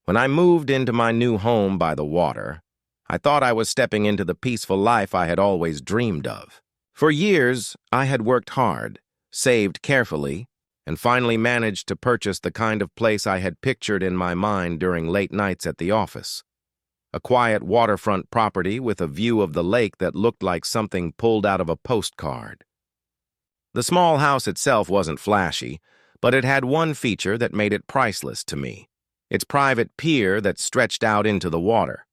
When I moved into my new home by the water, I thought I was stepping into the peaceful life I had always dreamed of. For years, I had worked hard, saved carefully, and finally managed to purchase the kind of place I had pictured in my mind during late nights at the office. A quiet waterfront property with a view of the lake that looked like something pulled out of a postcard. The small house itself wasn't flashy, but it had one feature that made it priceless to me: its private pier that stretched out into the water.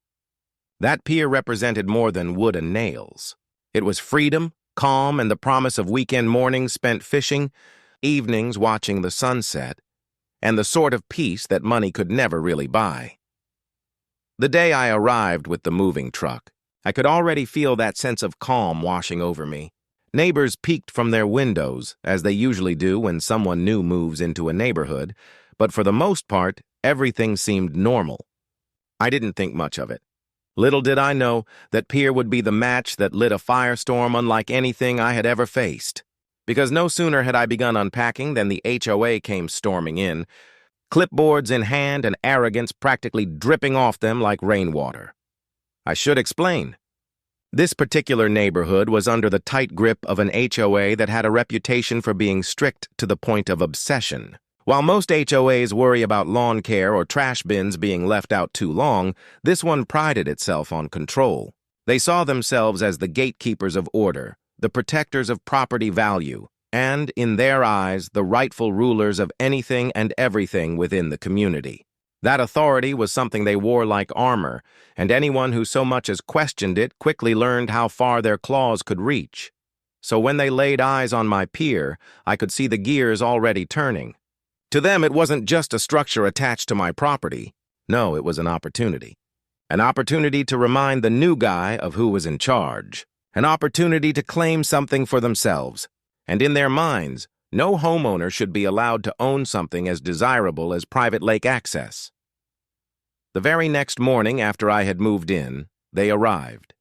That pier represented more than wood and nails. It was freedom, calm, and the promise of weekend mornings spent fishing, evenings watching the sunset, and the sort of peace that money could never really buy. The day I arrived with the moving truck, I could already feel that sense of calm washing over me. Neighbors peeked from their windows, as they usually do when someone new moves into a neighborhood, but for the most part, everything seemed normal. I didn't think much of it. Little did I know that Pier would be the match that lit a firestorm unlike anything I had ever faced. Because no sooner had I begun unpacking than the HOA came storming in, clipboards in hand and arrogance practically dripping off them like rainwater. I should explain. This particular neighborhood was under the tight grip of an HOA that had a reputation for being strict to the point of obsession. While most HOAs worry about lawn care or trash bins being left out too long, this one prided itself on control. They saw themselves as the gatekeepers of order, the protectors of property value, and, in their eyes, the rightful rulers of anything and everything within the community. That authority was something they wore like armor, and anyone who so much as questioned it quickly learned how far their claws could reach. So when they laid eyes on my pier, I could see the gears already turning. To them, it wasn't just a structure attached to my property. No, it was an opportunity. An opportunity to remind the new guy of who was in charge. An opportunity to claim something for themselves. And in their minds, no homeowner should be allowed to own something as desirable as private lake access. The very next morning after I had moved in, they arrived.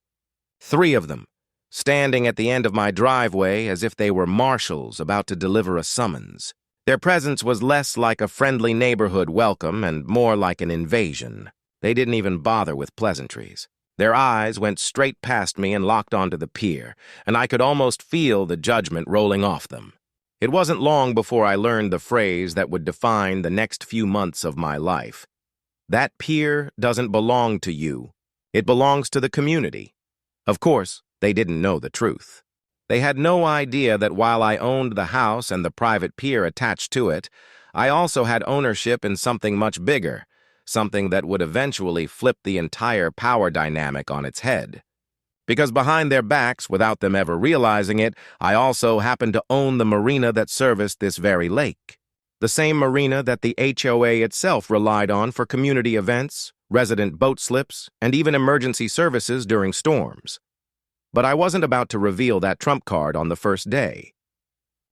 3 of them, standing at the end of my driveway as if they were marshals about to deliver a summons. Their presence was less like a friendly neighborhood welcome and more like an invasion. They didn't even bother with pleasantries. Their eyes went straight past me and locked onto the pier, and I could almost feel the judgment rolling off them. It wasn't long before I learned the phrase that would define the next few months of my life. That pier doesn't belong to you. It belongs to the community. Of course, they didn't know the truth. They had no idea that while I owned the house and the private pier attached to it, I also had ownership in something much bigger, something that would eventually flip the entire power dynamic on its head. Because behind their backs, without them ever realizing it, I also happened to own the marina that serviced this very lake. The same marina that the HOA itself relied on for community events, resident boat slips, and even emergency services during storms. But I wasn't about to reveal that trump card on the first day.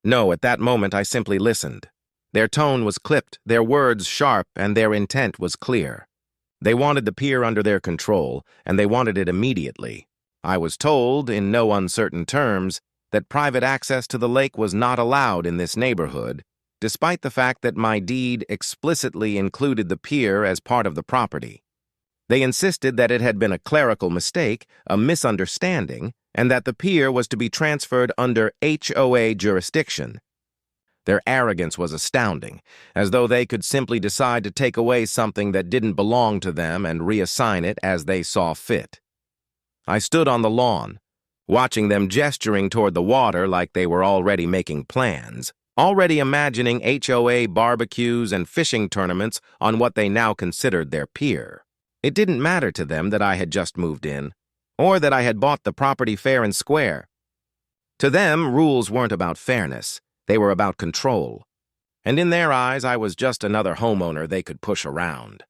No, at that moment I simply listened. Their tone was clipped, their words sharp, and their intent was clear. They wanted the pier under their control, and they wanted it immediately. I was told, in no uncertain terms, that private access to the lake was not allowed in this neighborhood, despite the fact that my deed explicitly included the pier as part of the property. They insisted that it had been a clerical mistake, a misunderstanding, and that the pier was to be transferred under HOA jurisdiction. Their arrogance was astounding, as though they could simply decide to take away something that didn't belong to them and reassign it as they saw fit. I stood on the lawn, watching them gesturing toward the water like they were already making plans, already imagining HOA barbecues and fishing tournaments on what they now considered their pier. It didn't matter to them that I had just moved in, or that I had bought the property fair and square. To them, rules weren't about fairness, they were about control. And in their eyes, I was just another homeowner they could push around.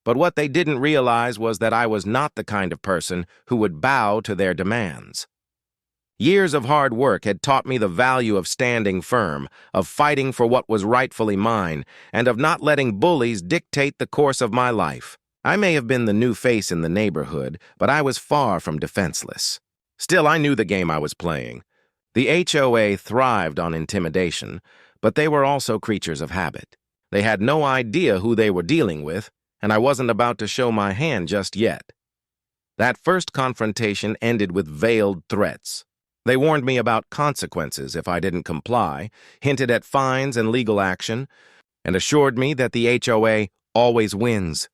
But what they didn't realize was that I was not the kind of person who would bow to their demands. Years of hard work had taught me the value of standing firm, of fighting for what was rightfully mine, and of not letting bullies dictate the course of my life. I may have been the new face in the neighborhood, but I was far from defenseless. Still, I knew the game I was playing. The HOA thrived on intimidation, but they were also creatures of habit. They had no idea who they were dealing with, and I wasn't about to show my hand just yet. That first confrontation ended with veiled threats. They warned me about consequences if I didn't comply, hinted at fines and legal action, and assured me that the HOA always wins.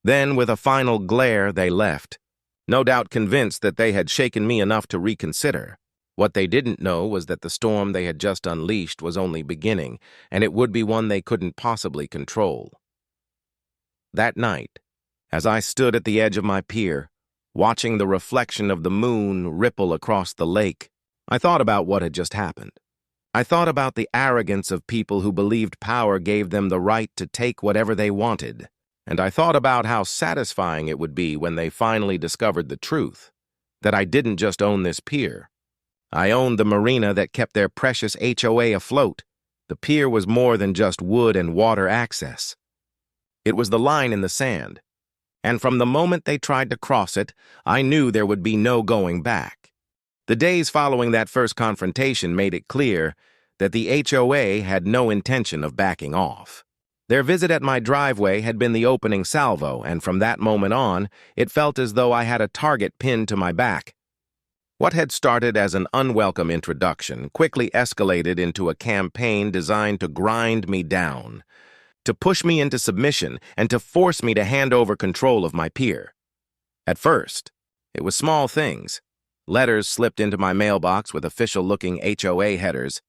Then, with a final glare, they left, no doubt convinced that they had shaken me enough to reconsider. What they didn't know was that the storm they had just unleashed was only beginning, and it would be one they couldn't possibly control. That night, as I stood at the edge of my pier, watching the reflection of the moon ripple across the lake, I thought about what had just happened. I thought about the arrogance of people who believed power gave them the right to take whatever they wanted, and I thought about how satisfying it would be when they finally discovered the truth, that I didn't just own this pier. I owned the marina that kept their precious HOA afloat. The pier was more than just wood and water access. It was the line in the sand, and from the moment they tried to cross it, I knew there would be no going back. The days following that first confrontation made it clear that the HOA had no intention of backing off. Their visit at my driveway had been the opening salvo, and from that moment on, it felt as though I had a target pinned to my back. What had started as an unwelcome introduction quickly escalated into a campaign designed to grind me down, to push me into submission, and to force me to hand over control of my pier. At first, it was small things. Letters slipped into my mailbox with official-looking HOA headers,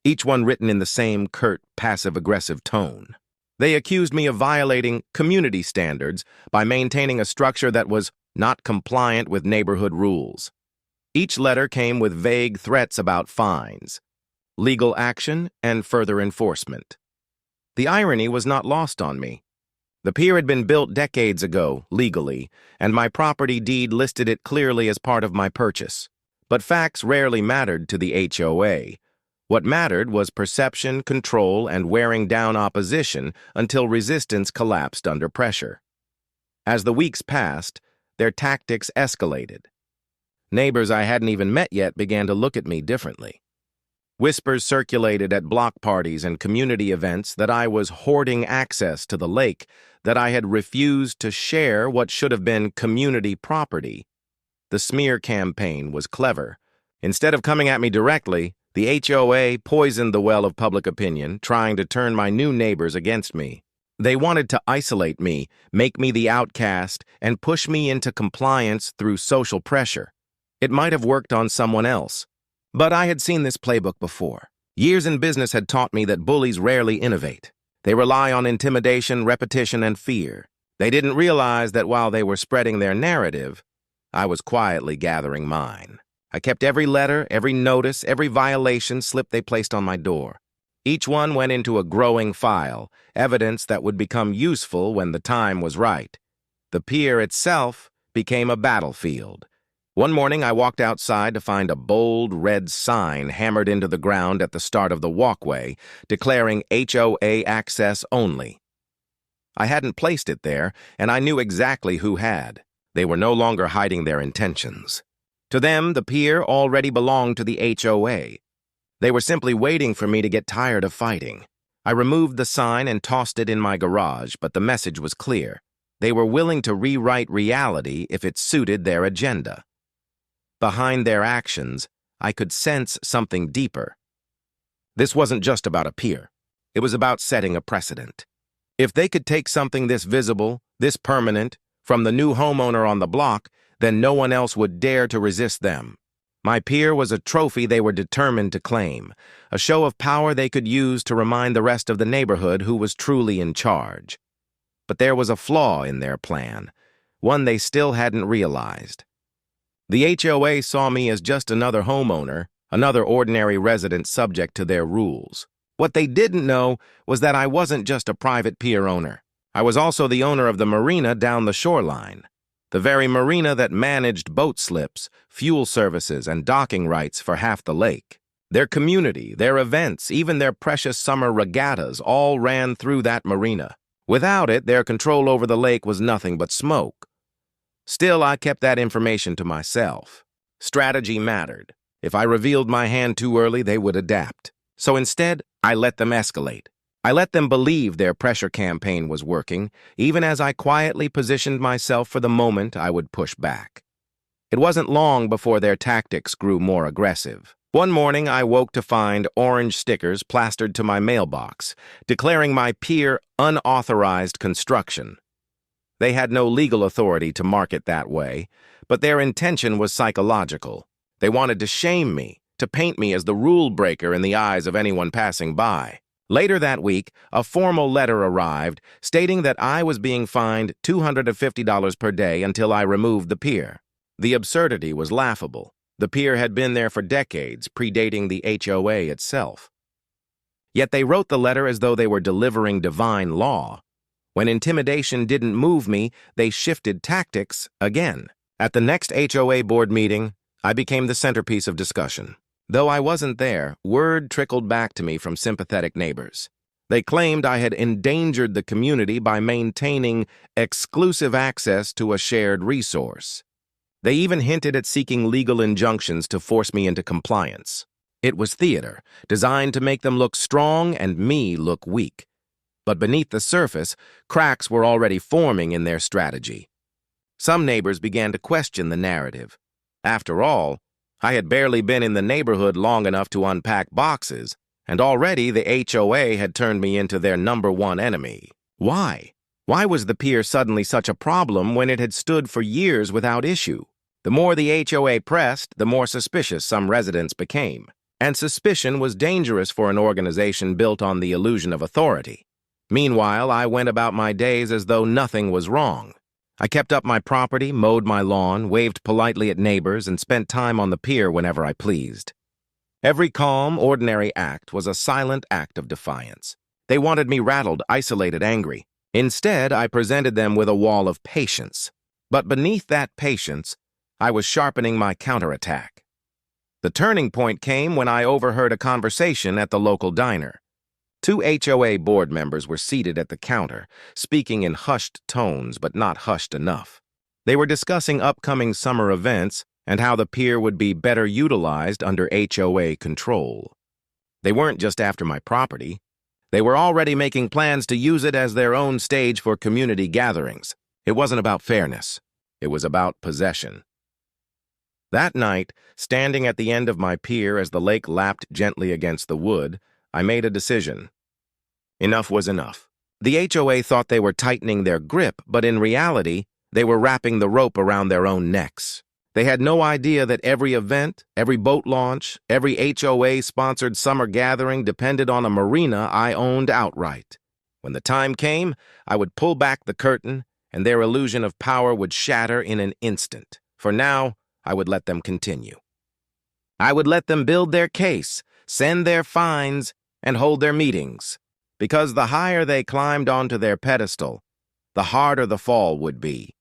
each one written in the same curt, passive-aggressive tone. They accused me of violating community standards by maintaining a structure that was not compliant with neighborhood rules. Each letter came with vague threats about fines, legal action, and further enforcement. The irony was not lost on me. The pier had been built decades ago, legally, and my property deed listed it clearly as part of my purchase. But facts rarely mattered to the HOA. What mattered was perception, control, and wearing down opposition until resistance collapsed under pressure. As the weeks passed, their tactics escalated. Neighbors I hadn't even met yet began to look at me differently. Whispers circulated at block parties and community events that I was hoarding access to the lake, that I had refused to share what should have been community property. The smear campaign was clever. Instead of coming at me directly, the HOA poisoned the well of public opinion, trying to turn my new neighbors against me. They wanted to isolate me, make me the outcast, and push me into compliance through social pressure. It might have worked on someone else, but I had seen this playbook before. Years in business had taught me that bullies rarely innovate. They rely on intimidation, repetition, and fear. They didn't realize that while they were spreading their narrative, I was quietly gathering mine. I kept every letter, every notice, every violation slip they placed on my door. Each one went into a growing file, evidence that would become useful when the time was right. The pier itself became a battlefield. One morning, I walked outside to find a bold red sign hammered into the ground at the start of the walkway, declaring HOA access only. I hadn't placed it there, and I knew exactly who had. They were no longer hiding their intentions. To them, the pier already belonged to the HOA. They were simply waiting for me to get tired of fighting. I removed the sign and tossed it in my garage, but the message was clear. They were willing to rewrite reality if it suited their agenda. Behind their actions, I could sense something deeper. This wasn't just about a pier. It was about setting a precedent. If they could take something this visible, this permanent, from the new homeowner on the block, then no one else would dare to resist them. My pier was a trophy they were determined to claim, a show of power they could use to remind the rest of the neighborhood who was truly in charge. But there was a flaw in their plan, one they still hadn't realized. The HOA saw me as just another homeowner, another ordinary resident subject to their rules. What they didn't know was that I wasn't just a private pier owner. I was also the owner of the marina down the shoreline, the very marina that managed boat slips, fuel services, and docking rights for half the lake. Their community, their events, even their precious summer regattas all ran through that marina. Without it, their control over the lake was nothing but smoke. Still, I kept that information to myself. Strategy mattered. If I revealed my hand too early, they would adapt. So instead, I let them escalate. I let them believe their pressure campaign was working, even as I quietly positioned myself for the moment I would push back. It wasn't long before their tactics grew more aggressive. One morning, I woke to find orange stickers plastered to my mailbox, declaring my Pier unauthorized construction. They had no legal authority to mark it that way, but their intention was psychological. They wanted to shame me, to paint me as the rule breaker in the eyes of anyone passing by. Later that week, a formal letter arrived stating that I was being fined $250 per day until I removed the pier. The absurdity was laughable. The pier had been there for decades, predating the HOA itself. Yet they wrote the letter as though they were delivering divine law. When intimidation didn't move me, they shifted tactics again. At the next HOA board meeting, I became the centerpiece of discussion. Though I wasn't there, word trickled back to me from sympathetic neighbors. They claimed I had endangered the community by maintaining exclusive access to a shared resource. They even hinted at seeking legal injunctions to force me into compliance. It was theater, designed to make them look strong and me look weak. But beneath the surface, cracks were already forming in their strategy. Some neighbors began to question the narrative. After all, I had barely been in the neighborhood long enough to unpack boxes, and already the HOA had turned me into their #1 enemy. Why? Why was the pier suddenly such a problem when it had stood for years without issue? The more the HOA pressed, the more suspicious some residents became. And suspicion was dangerous for an organization built on the illusion of authority. Meanwhile, I went about my days as though nothing was wrong. I kept up my property, mowed my lawn, waved politely at neighbors, and spent time on the pier whenever I pleased. Every calm, ordinary act was a silent act of defiance. They wanted me rattled, isolated, angry. Instead, I presented them with a wall of patience. But beneath that patience, I was sharpening my counterattack. The turning point came when I overheard a conversation at the local diner. 2 HOA board members were seated at the counter, speaking in hushed tones but not hushed enough. They were discussing upcoming summer events and how the pier would be better utilized under HOA control. They weren't just after my property. They were already making plans to use it as their own stage for community gatherings. It wasn't about fairness. It was about possession. That night, standing at the end of my pier as the lake lapped gently against the wood, I made a decision. Enough was enough. The HOA thought they were tightening their grip, but in reality, they were wrapping the rope around their own necks. They had no idea that every event, every boat launch, every HOA-sponsored summer gathering depended on a marina I owned outright. When the time came, I would pull back the curtain, and their illusion of power would shatter in an instant. For now, I would let them continue. I would let them build their case, send their fines, and hold their meetings. Because the higher they climbed onto their pedestal, the harder the fall would be.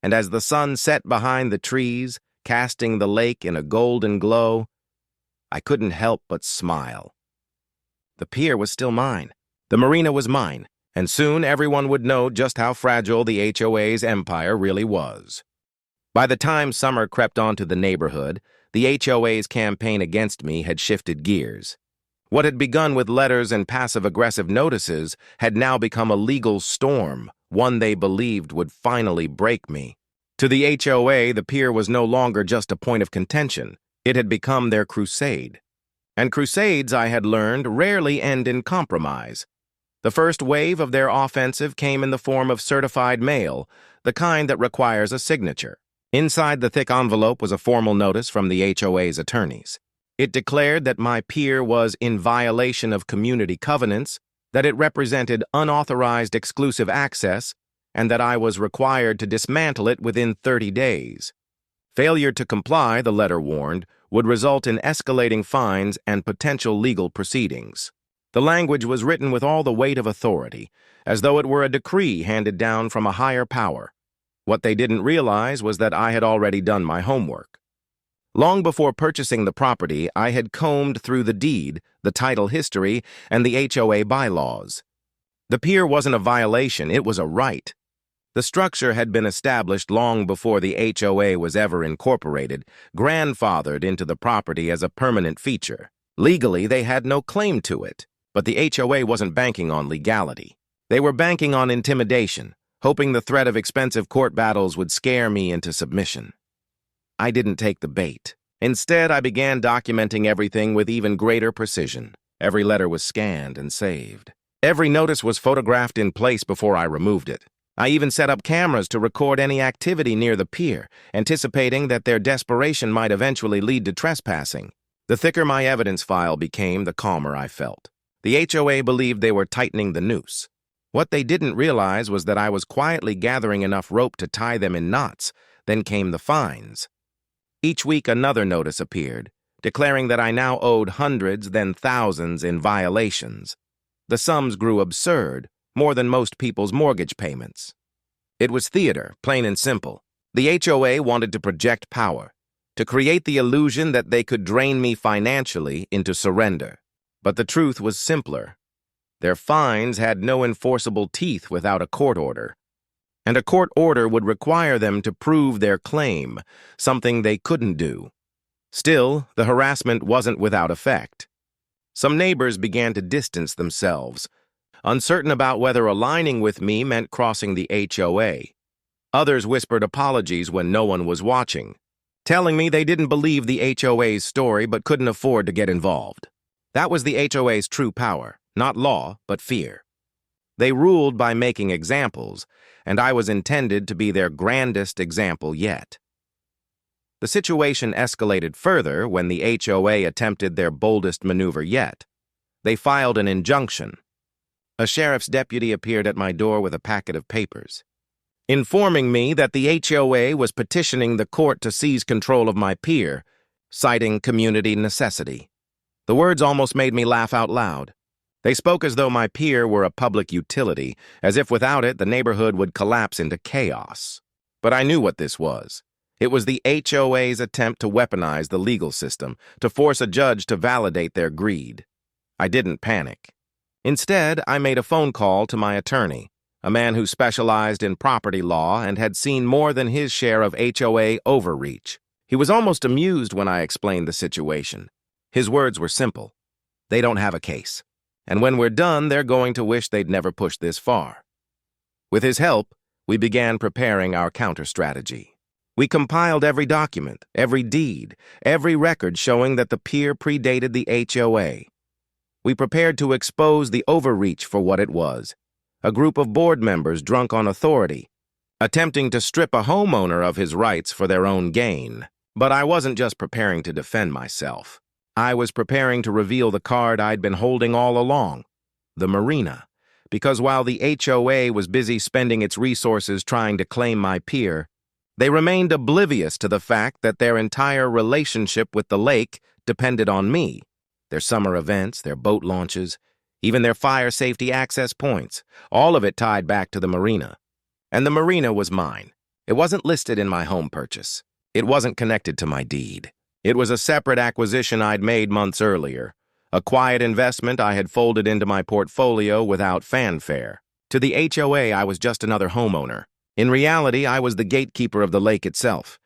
And as the sun set behind the trees, casting the lake in a golden glow, I couldn't help but smile. The pier was still mine. The marina was mine, and soon everyone would know just how fragile the HOA's empire really was. By the time summer crept onto the neighborhood, the HOA's campaign against me had shifted gears. What had begun with letters and passive-aggressive notices had now become a legal storm, one they believed would finally break me. To the HOA, the pier was no longer just a point of contention. It had become their crusade. And crusades, I had learned, rarely end in compromise. The first wave of their offensive came in the form of certified mail, the kind that requires a signature. Inside the thick envelope was a formal notice from the HOA's attorneys. It declared that my pier was in violation of community covenants, that it represented unauthorized exclusive access, and that I was required to dismantle it within 30 days. Failure to comply, the letter warned, would result in escalating fines and potential legal proceedings. The language was written with all the weight of authority, as though it were a decree handed down from a higher power. What they didn't realize was that I had already done my homework. Long before purchasing the property, I had combed through the deed, the title history, and the HOA bylaws. The pier wasn't a violation, it was a right. The structure had been established long before the HOA was ever incorporated, grandfathered into the property as a permanent feature. Legally, they had no claim to it. But the HOA wasn't banking on legality. They were banking on intimidation, hoping the threat of expensive court battles would scare me into submission. I didn't take the bait. Instead, I began documenting everything with even greater precision. Every letter was scanned and saved. Every notice was photographed in place before I removed it. I even set up cameras to record any activity near the pier, anticipating that their desperation might eventually lead to trespassing. The thicker my evidence file became, the calmer I felt. The HOA believed they were tightening the noose. What they didn't realize was that I was quietly gathering enough rope to tie them in knots. Then came the fines. Each week another notice appeared, declaring that I now owed hundreds, then thousands in violations. The sums grew absurd, more than most people's mortgage payments. It was theater, plain and simple. The HOA wanted to project power, to create the illusion that they could drain me financially into surrender. But the truth was simpler. Their fines had no enforceable teeth without a court order. And a court order would require them to prove their claim, something they couldn't do. Still, the harassment wasn't without effect. Some neighbors began to distance themselves, uncertain about whether aligning with me meant crossing the HOA. Others whispered apologies when no one was watching, telling me they didn't believe the HOA's story but couldn't afford to get involved. That was the HOA's true power, not law, but fear. They ruled by making examples, and I was intended to be their grandest example yet. The situation escalated further when the HOA attempted their boldest maneuver yet. They filed an injunction. A sheriff's deputy appeared at my door with a packet of papers, informing me that the HOA was petitioning the court to seize control of my pier, citing community necessity. The words almost made me laugh out loud. They spoke as though my pier were a public utility, as if without it the neighborhood would collapse into chaos. But I knew what this was. It was the HOA's attempt to weaponize the legal system, to force a judge to validate their greed. I didn't panic. Instead, I made a phone call to my attorney, a man who specialized in property law and had seen more than his share of HOA overreach. He was almost amused when I explained the situation. His words were simple. They don't have a case. And when we're done, they're going to wish they'd never pushed this far. With his help, we began preparing our counter-strategy. We compiled every document, every deed, every record showing that the pier predated the HOA. We prepared to expose the overreach for what it was, a group of board members drunk on authority, attempting to strip a homeowner of his rights for their own gain. But I wasn't just preparing to defend myself. I was preparing to reveal the card I'd been holding all along, the Marina, because while the HOA was busy spending its resources trying to claim my pier, they remained oblivious to the fact that their entire relationship with the lake depended on me. Their summer events, their boat launches, even their fire safety access points, all of it tied back to the Marina. And the Marina was mine. It wasn't listed in my home purchase. It wasn't connected to my deed. It was a separate acquisition I'd made months earlier, a quiet investment I had folded into my portfolio without fanfare. To the HOA, I was just another homeowner. In reality, I was the gatekeeper of the lake itself.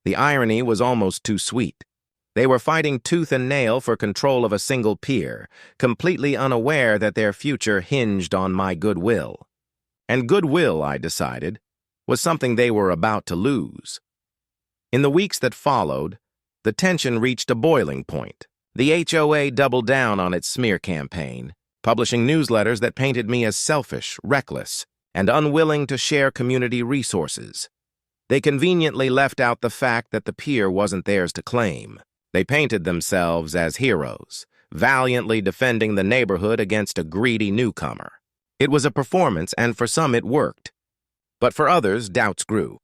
The irony was almost too sweet. They were fighting tooth and nail for control of a single pier, completely unaware that their future hinged on my goodwill. And goodwill, I decided, was something they were about to lose. In the weeks that followed, the tension reached a boiling point. The HOA doubled down on its smear campaign, publishing newsletters that painted me as selfish, reckless, and unwilling to share community resources. They conveniently left out the fact that the pier wasn't theirs to claim. They painted themselves as heroes, valiantly defending the neighborhood against a greedy newcomer. It was a performance, and for some it worked. But for others, doubts grew.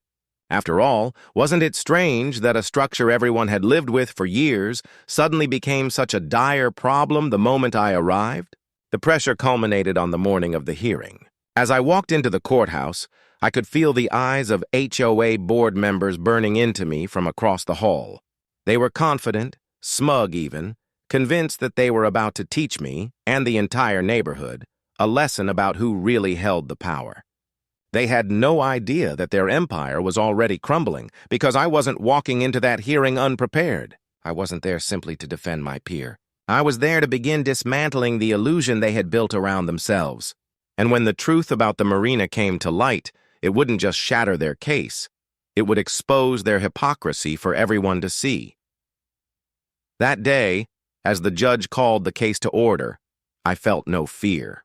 After all, wasn't it strange that a structure everyone had lived with for years suddenly became such a dire problem the moment I arrived? The pressure culminated on the morning of the hearing. As I walked into the courthouse, I could feel the eyes of HOA board members burning into me from across the hall. They were confident, smug even, convinced that they were about to teach me, and the entire neighborhood, a lesson about who really held the power. They had no idea that their empire was already crumbling, because I wasn't walking into that hearing unprepared. I wasn't there simply to defend my pier. I was there to begin dismantling the illusion they had built around themselves. And when the truth about the Marina came to light, it wouldn't just shatter their case. It would expose their hypocrisy for everyone to see. That day, as the judge called the case to order, I felt no fear.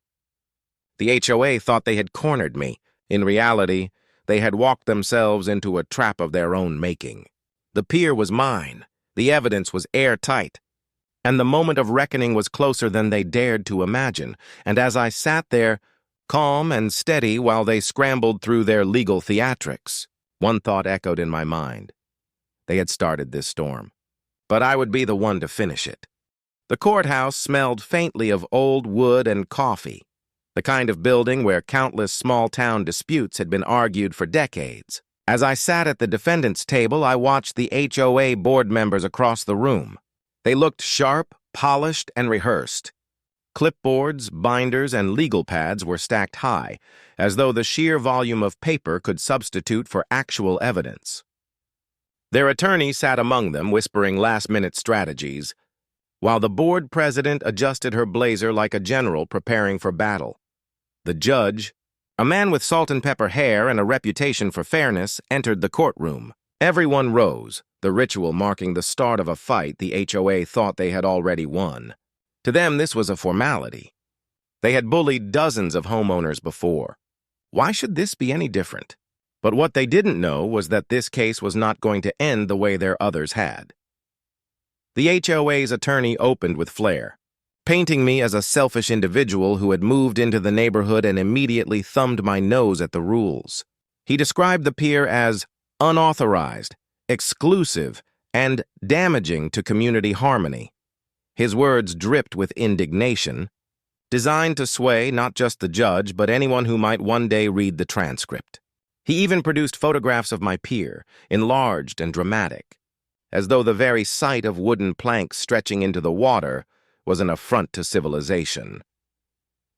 The HOA thought they had cornered me. In reality, they had walked themselves into a trap of their own making. The pier was mine. The evidence was airtight. And the moment of reckoning was closer than they dared to imagine. And as I sat there, calm and steady while they scrambled through their legal theatrics, one thought echoed in my mind. They had started this storm, but I would be the one to finish it. The courthouse smelled faintly of old wood and coffee, the kind of building where countless small-town disputes had been argued for decades. As I sat at the defendant's table, I watched the HOA board members across the room. They looked sharp, polished, and rehearsed. Clipboards, binders, and legal pads were stacked high, as though the sheer volume of paper could substitute for actual evidence. Their attorney sat among them, whispering last-minute strategies, while the board president adjusted her blazer like a general preparing for battle. The judge, a man with salt-and-pepper hair and a reputation for fairness, entered the courtroom. Everyone rose, the ritual marking the start of a fight the HOA thought they had already won. To them, this was a formality. They had bullied dozens of homeowners before. Why should this be any different? But what they didn't know was that this case was not going to end the way their others had. The HOA's attorney opened with flair, painting me as a selfish individual who had moved into the neighborhood and immediately thumbed my nose at the rules. He described the pier as unauthorized, exclusive, and damaging to community harmony. His words dripped with indignation, designed to sway not just the judge, but anyone who might one day read the transcript. He even produced photographs of my pier, enlarged and dramatic, as though the very sight of wooden planks stretching into the water was an affront to civilization.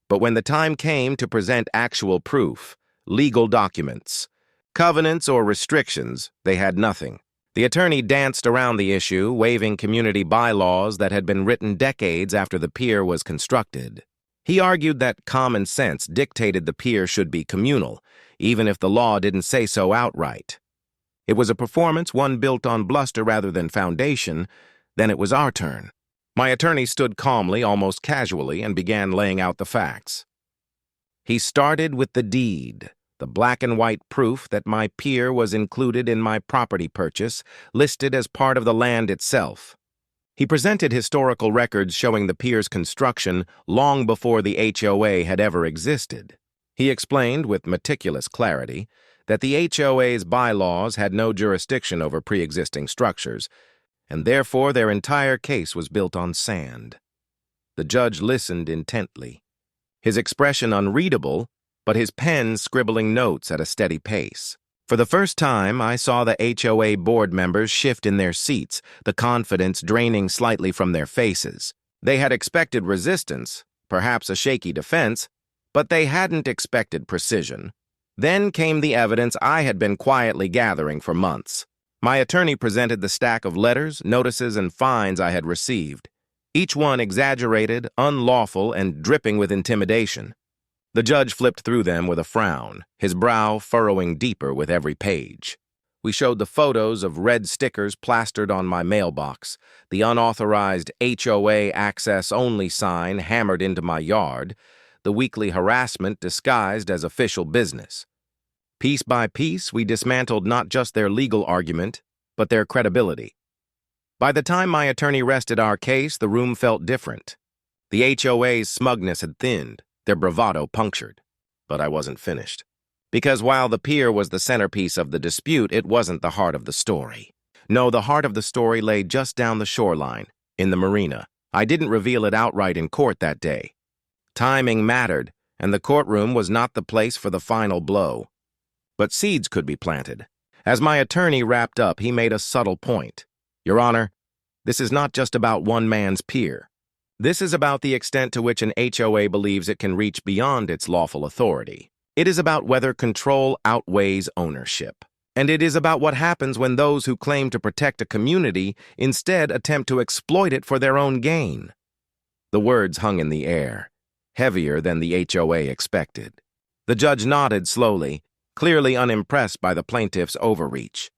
But when the time came to present actual proof, legal documents, covenants or restrictions, they had nothing. The attorney danced around the issue, waving community bylaws that had been written decades after the pier was constructed. He argued that common sense dictated the pier should be communal, even if the law didn't say so outright. It was a performance, one built on bluster rather than foundation. Then it was our turn. My attorney stood calmly, almost casually, and began laying out the facts. He started with the deed, the black and white proof that my pier was included in my property purchase, listed as part of the land itself. He presented historical records showing the pier's construction long before the HOA had ever existed. He explained with meticulous clarity that the HOA's bylaws had no jurisdiction over pre-existing structures, and therefore their entire case was built on sand. The judge listened intently, his expression unreadable, but his pen scribbling notes at a steady pace. For the first time, I saw the HOA board members shift in their seats, the confidence draining slightly from their faces. They had expected resistance, perhaps a shaky defense, but they hadn't expected precision. Then came the evidence I had been quietly gathering for months. My attorney presented the stack of letters, notices, and fines I had received, each one exaggerated, unlawful, and dripping with intimidation. The judge flipped through them with a frown, his brow furrowing deeper with every page. We showed the photos of red stickers plastered on my mailbox, the unauthorized HOA access-only sign hammered into my yard, the weekly harassment disguised as official business. Piece by piece, we dismantled not just their legal argument, but their credibility. By the time my attorney rested our case, the room felt different. The HOA's smugness had thinned, their bravado punctured. But I wasn't finished. Because while the pier was the centerpiece of the dispute, it wasn't the heart of the story. No, the heart of the story lay just down the shoreline, in the Marina. I didn't reveal it outright in court that day. Timing mattered, and the courtroom was not the place for the final blow. But seeds could be planted. As my attorney wrapped up, he made a subtle point. Your Honor, this is not just about one man's pier. This is about the extent to which an HOA believes it can reach beyond its lawful authority. It is about whether control outweighs ownership. And it is about what happens when those who claim to protect a community instead attempt to exploit it for their own gain. The words hung in the air, heavier than the HOA expected. The judge nodded slowly, clearly unimpressed by the plaintiff's overreach.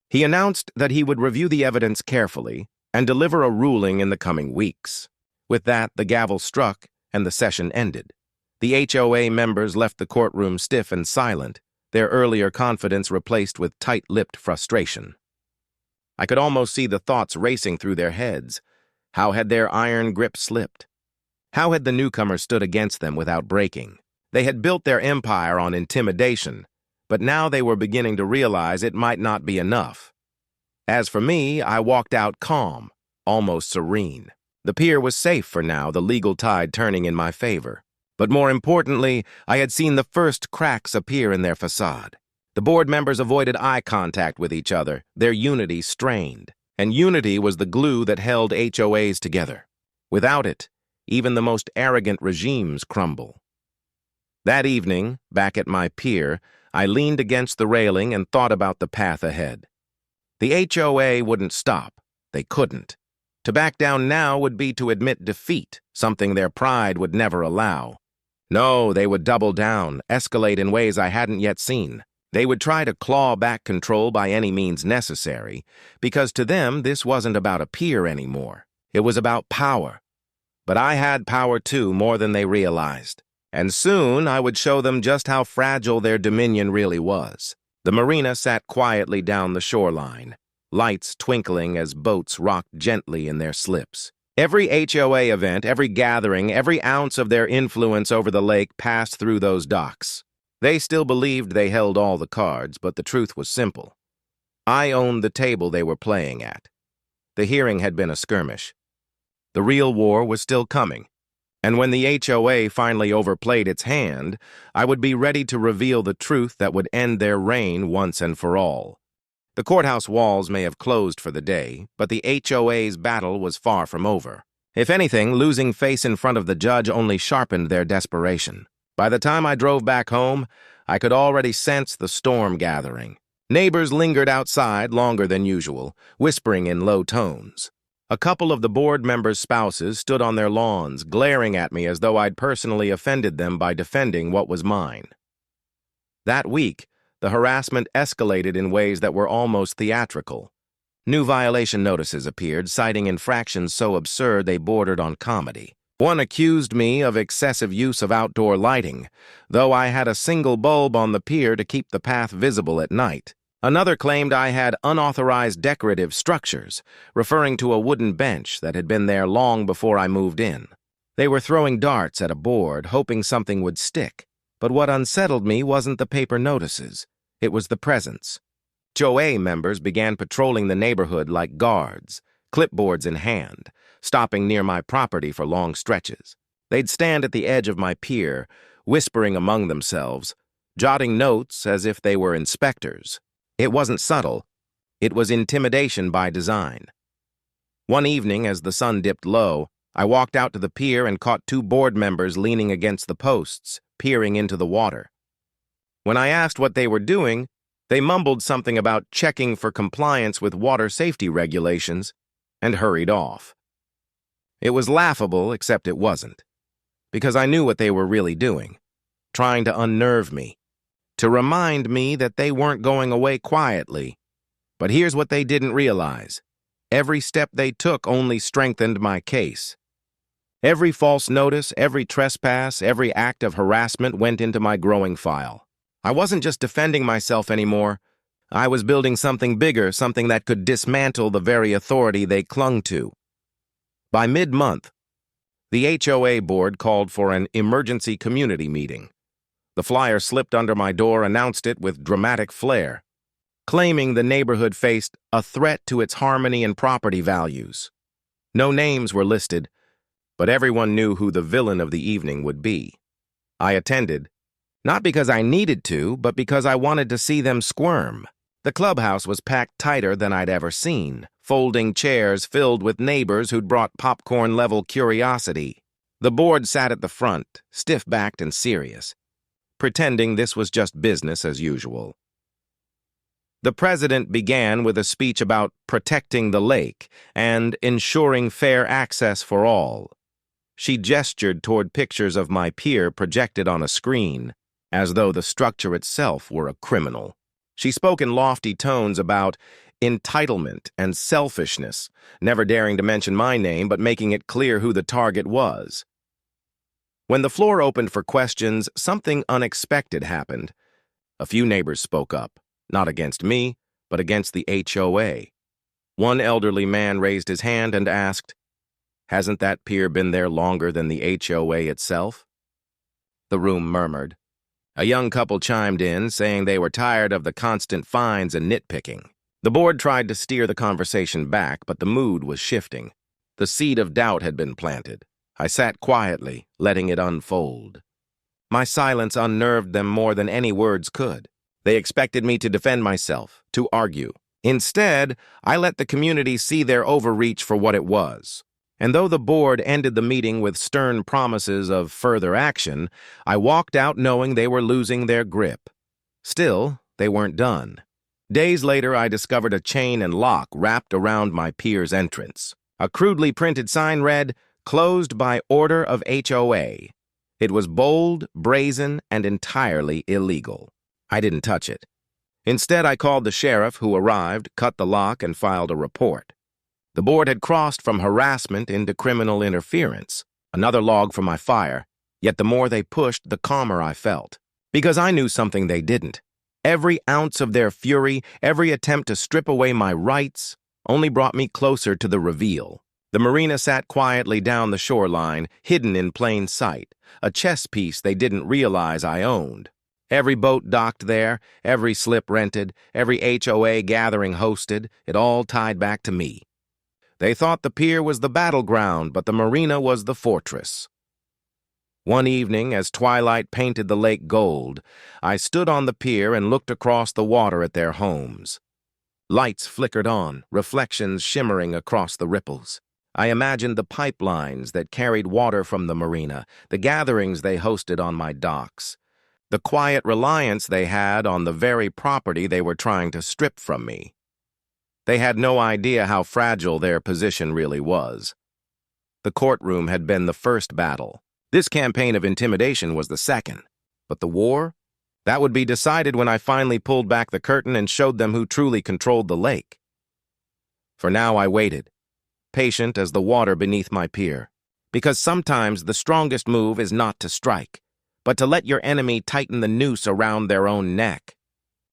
He announced that he would review the evidence carefully and deliver a ruling in the coming weeks. With that, the gavel struck and the session ended. The HOA members left the courtroom stiff and silent, their earlier confidence replaced with tight-lipped frustration. I could almost see the thoughts racing through their heads. How had their iron grip slipped? How had the newcomer stood against them without breaking? They had built their empire on intimidation, but now they were beginning to realize it might not be enough. As for me, I walked out calm, almost serene. The pier was safe for now, the legal tide turning in my favor. But more importantly, I had seen the first cracks appear in their facade. The board members avoided eye contact with each other, their unity strained. And unity was the glue that held HOAs together. Without it, even the most arrogant regimes crumble. That evening, back at my pier, I leaned against the railing and thought about the path ahead. The HOA wouldn't stop. They couldn't. To back down now would be to admit defeat, something their pride would never allow. No, they would double down, escalate in ways I hadn't yet seen. They would try to claw back control by any means necessary, because to them this wasn't about a pier anymore. It was about power. But I had power too, more than they realized. And soon I would show them just how fragile their dominion really was. The Marina sat quietly down the shoreline, lights twinkling as boats rocked gently in their slips. Every HOA event, every gathering, every ounce of their influence over the lake passed through those docks. They still believed they held all the cards, but the truth was simple. I owned the table they were playing at. The hearing had been a skirmish. The real war was still coming. And when the HOA finally overplayed its hand, I would be ready to reveal the truth that would end their reign once and for all. The courthouse walls may have closed for the day, but the HOA's battle was far from over. If anything, losing face in front of the judge only sharpened their desperation. By the time I drove back home, I could already sense the storm gathering. Neighbors lingered outside longer than usual, whispering in low tones. A couple of the board members' spouses stood on their lawns, glaring at me as though I'd personally offended them by defending what was mine. That week, the harassment escalated in ways that were almost theatrical. New violation notices appeared, citing infractions so absurd they bordered on comedy. One accused me of excessive use of outdoor lighting, though I had a single bulb on the pier to keep the path visible at night. Another claimed I had unauthorized decorative structures, referring to a wooden bench that had been there long before I moved in. They were throwing darts at a board, hoping something would stick. But what unsettled me wasn't the paper notices. It was the presence. HOA members began patrolling the neighborhood like guards, clipboards in hand, stopping near my property for long stretches. They'd stand at the edge of my pier, whispering among themselves, jotting notes as if they were inspectors. It wasn't subtle. It was intimidation by design. One evening, as the sun dipped low, I walked out to the pier and caught two board members leaning against the posts, peering into the water. When I asked what they were doing, they mumbled something about checking for compliance with water safety regulations and hurried off. It was laughable, except it wasn't, because I knew what they were really doing, trying to unnerve me, to remind me that they weren't going away quietly. But here's what they didn't realize. Every step they took only strengthened my case. Every false notice, every trespass, every act of harassment went into my growing file. I wasn't just defending myself anymore. I was building something bigger, something that could dismantle the very authority they clung to. By mid-month, the HOA board called for an emergency community meeting. The flyer slipped under my door, announced it with dramatic flair, claiming the neighborhood faced a threat to its harmony and property values. No names were listed, but everyone knew who the villain of the evening would be. I attended, not because I needed to, but because I wanted to see them squirm. The clubhouse was packed tighter than I'd ever seen, folding chairs filled with neighbors who'd brought popcorn-level curiosity. The board sat at the front, stiff-backed and serious, pretending this was just business as usual. The president began with a speech about protecting the lake and ensuring fair access for all. She gestured toward pictures of my pier projected on a screen, as though the structure itself were a criminal. She spoke in lofty tones about entitlement and selfishness, never daring to mention my name but making it clear who the target was. When the floor opened for questions, something unexpected happened. A few neighbors spoke up, not against me, but against the HOA. One elderly man raised his hand and asked, "Hasn't that pier been there longer than the HOA itself?" The room murmured. A young couple chimed in, saying they were tired of the constant fines and nitpicking. The board tried to steer the conversation back, but the mood was shifting. The seed of doubt had been planted. I sat quietly, letting it unfold. My silence unnerved them more than any words could. They expected me to defend myself, to argue. Instead, I let the community see their overreach for what it was. And though the board ended the meeting with stern promises of further action, I walked out knowing they were losing their grip. Still, they weren't done. Days later, I discovered a chain and lock wrapped around my pier's entrance. A crudely printed sign read, "Closed by order of HOA." It was bold, brazen, and entirely illegal. I didn't touch it. Instead, I called the sheriff, who arrived, cut the lock, and filed a report. The board had crossed from harassment into criminal interference, another log for my fire, yet the more they pushed, the calmer I felt. Because I knew something they didn't. Every ounce of their fury, every attempt to strip away my rights, only brought me closer to the reveal. The Marina sat quietly down the shoreline, hidden in plain sight, a chess piece they didn't realize I owned. Every boat docked there, every slip rented, every HOA gathering hosted, it all tied back to me. They thought the pier was the battleground, but the Marina was the fortress. One evening, as twilight painted the lake gold, I stood on the pier and looked across the water at their homes. Lights flickered on, reflections shimmering across the ripples. I imagined the pipelines that carried water from the Marina, the gatherings they hosted on my docks, the quiet reliance they had on the very property they were trying to strip from me. They had no idea how fragile their position really was. The courtroom had been the first battle. This campaign of intimidation was the second. But the war? That would be decided when I finally pulled back the curtain and showed them who truly controlled the lake. For now I waited, patient as the water beneath my pier. Because sometimes the strongest move is not to strike, but to let your enemy tighten the noose around their own neck.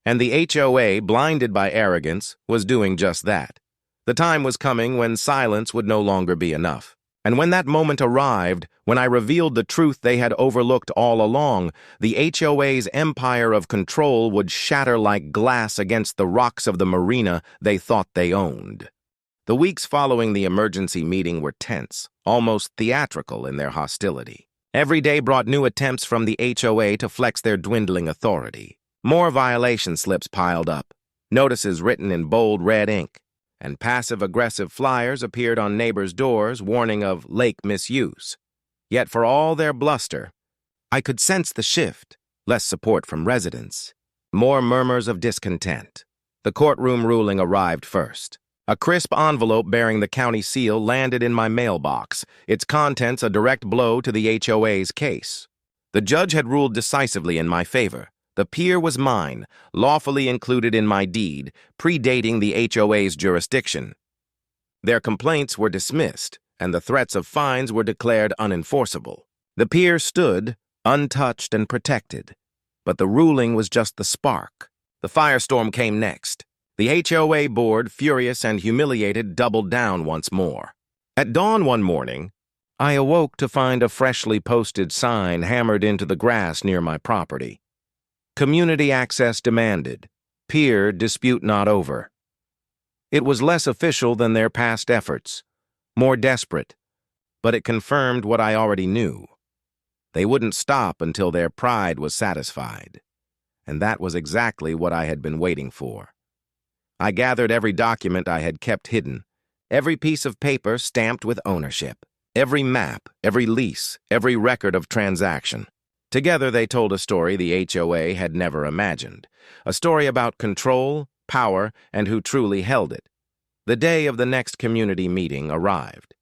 And the HOA, blinded by arrogance, was doing just that. The time was coming when silence would no longer be enough. And when that moment arrived, when I revealed the truth they had overlooked all along, the HOA's empire of control would shatter like glass against the rocks of the Marina they thought they owned. The weeks following the emergency meeting were tense, almost theatrical in their hostility. Every day brought new attempts from the HOA to flex their dwindling authority. More violation slips piled up, notices written in bold red ink, and passive-aggressive flyers appeared on neighbors' doors warning of lake misuse. Yet for all their bluster, I could sense the shift, less support from residents, more murmurs of discontent. The courtroom ruling arrived first. A crisp envelope bearing the county seal landed in my mailbox, its contents a direct blow to the HOA's case. The judge had ruled decisively in my favor. The pier was mine, lawfully included in my deed, predating the HOA's jurisdiction. Their complaints were dismissed, and the threats of fines were declared unenforceable. The pier stood, untouched and protected. But the ruling was just the spark. The firestorm came next. The HOA board, furious and humiliated, doubled down once more. At dawn one morning, I awoke to find a freshly posted sign hammered into the grass near my property. Community access demanded. Pier dispute not over. It was less official than their past efforts, more desperate, but it confirmed what I already knew. They wouldn't stop until their pride was satisfied. And that was exactly what I had been waiting for. I gathered every document I had kept hidden, every piece of paper stamped with ownership, every map, every lease, every record of transaction. Together they told a story the HOA had never imagined, a story about control, power, and who truly held it. The day of the next community meeting arrived.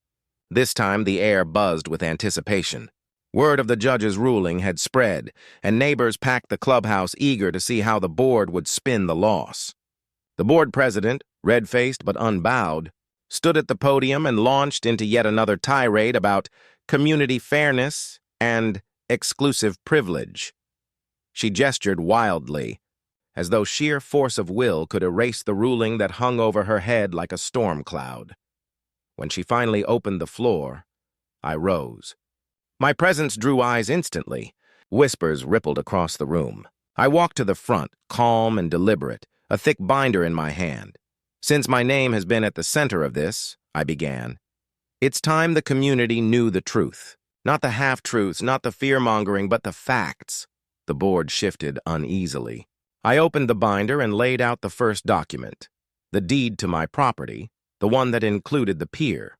This time the air buzzed with anticipation. Word of the judge's ruling had spread, and neighbors packed the clubhouse eager to see how the board would spin the loss. The board president, red-faced but unbowed, stood at the podium and launched into yet another tirade about community fairness and exclusive privilege. She gestured wildly, as though sheer force of will could erase the ruling that hung over her head like a storm cloud. When she finally opened the floor, I rose. My presence drew eyes instantly. Whispers rippled across the room. I walked to the front, calm and deliberate, a thick binder in my hand. Since my name has been at the center of this, I began, it's time the community knew the truth. Not the half-truths, not the fear-mongering, but the facts. The board shifted uneasily. I opened the binder and laid out the first document, the deed to my property, the one that included the pier.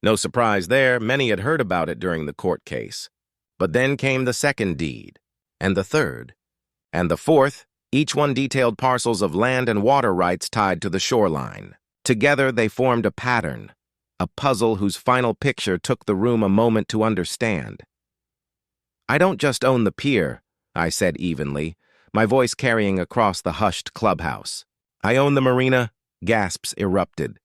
No surprise there, many had heard about it during the court case. But then came the second deed, and the third, and the fourth, each one detailed parcels of land and water rights tied to the shoreline. Together they formed a pattern, a puzzle whose final picture took the room a moment to understand. I don't just own the pier, I said evenly, my voice carrying across the hushed clubhouse. I own the marina. Gasps erupted.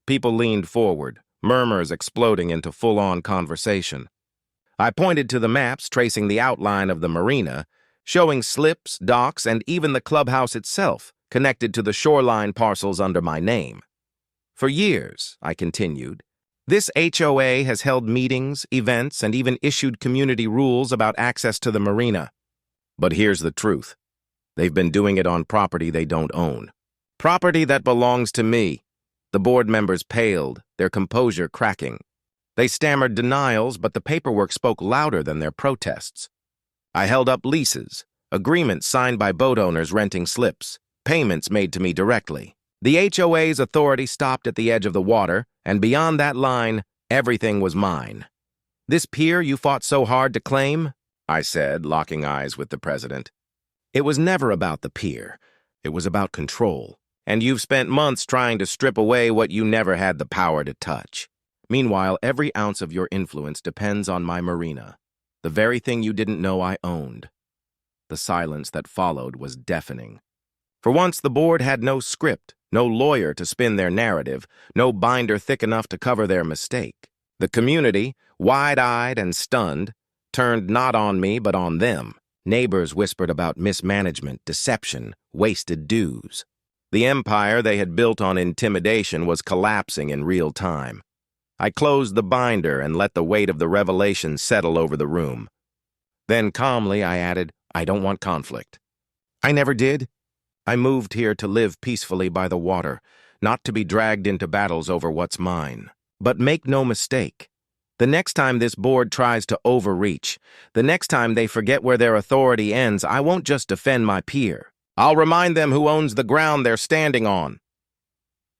People leaned forward, murmurs exploding into full-on conversation. I pointed to the maps tracing the outline of the marina, showing slips, docks, and even the clubhouse itself connected to the shoreline parcels under my name. For years, I continued, this HOA has held meetings, events, and even issued community rules about access to the marina. But here's the truth. They've been doing it on property they don't own. Property that belongs to me. The board members paled, their composure cracking. They stammered denials, but the paperwork spoke louder than their protests. I held up leases, agreements signed by boat owners renting slips, payments made to me directly. The HOA's authority stopped at the edge of the water, and beyond that line, everything was mine. This pier you fought so hard to claim? I said, locking eyes with the president. It was never about the pier. It was about control. And you've spent months trying to strip away what you never had the power to touch. Meanwhile, every ounce of your influence depends on my marina, the very thing you didn't know I owned. The silence that followed was deafening. For once, the board had no script, no lawyer to spin their narrative, no binder thick enough to cover their mistake. The community, wide-eyed and stunned, turned not on me but on them. Neighbors whispered about mismanagement, deception, wasted dues. The empire they had built on intimidation was collapsing in real time. I closed the binder and let the weight of the revelation settle over the room. Then calmly I added, I don't want conflict. I never did. I moved here to live peacefully by the water, not to be dragged into battles over what's mine. But make no mistake. The next time this board tries to overreach, the next time they forget where their authority ends, I won't just defend my pier. I'll remind them who owns the ground they're standing on.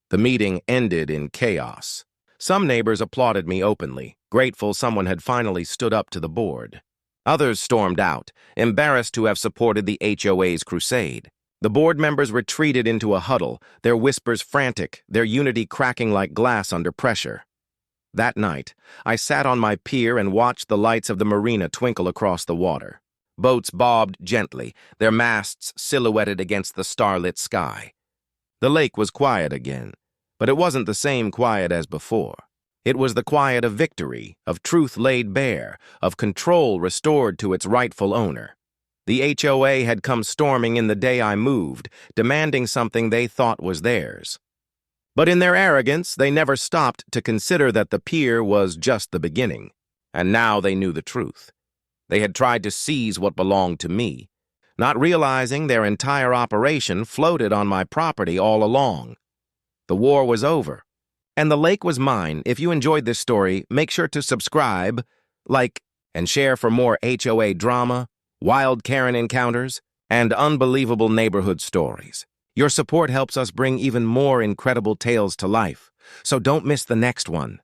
The meeting ended in chaos. Some neighbors applauded me openly, grateful someone had finally stood up to the board. Others stormed out, embarrassed to have supported the HOA's crusade. The board members retreated into a huddle, their whispers frantic, their unity cracking like glass under pressure. That night, I sat on my pier and watched the lights of the marina twinkle across the water. Boats bobbed gently, their masts silhouetted against the starlit sky. The lake was quiet again, but it wasn't the same quiet as before. It was the quiet of victory, of truth laid bare, of control restored to its rightful owner. The HOA had come storming in the day I moved, demanding something they thought was theirs. But in their arrogance, they never stopped to consider that the pier was just the beginning. And now they knew the truth. They had tried to seize what belonged to me, not realizing their entire operation floated on my property all along. The war was over, and the lake was mine. If you enjoyed this story, make sure to subscribe, like, and share for more HOA drama, wild Karen encounters, and unbelievable neighborhood stories. Your support helps us bring even more incredible tales to life, so don't miss the next one.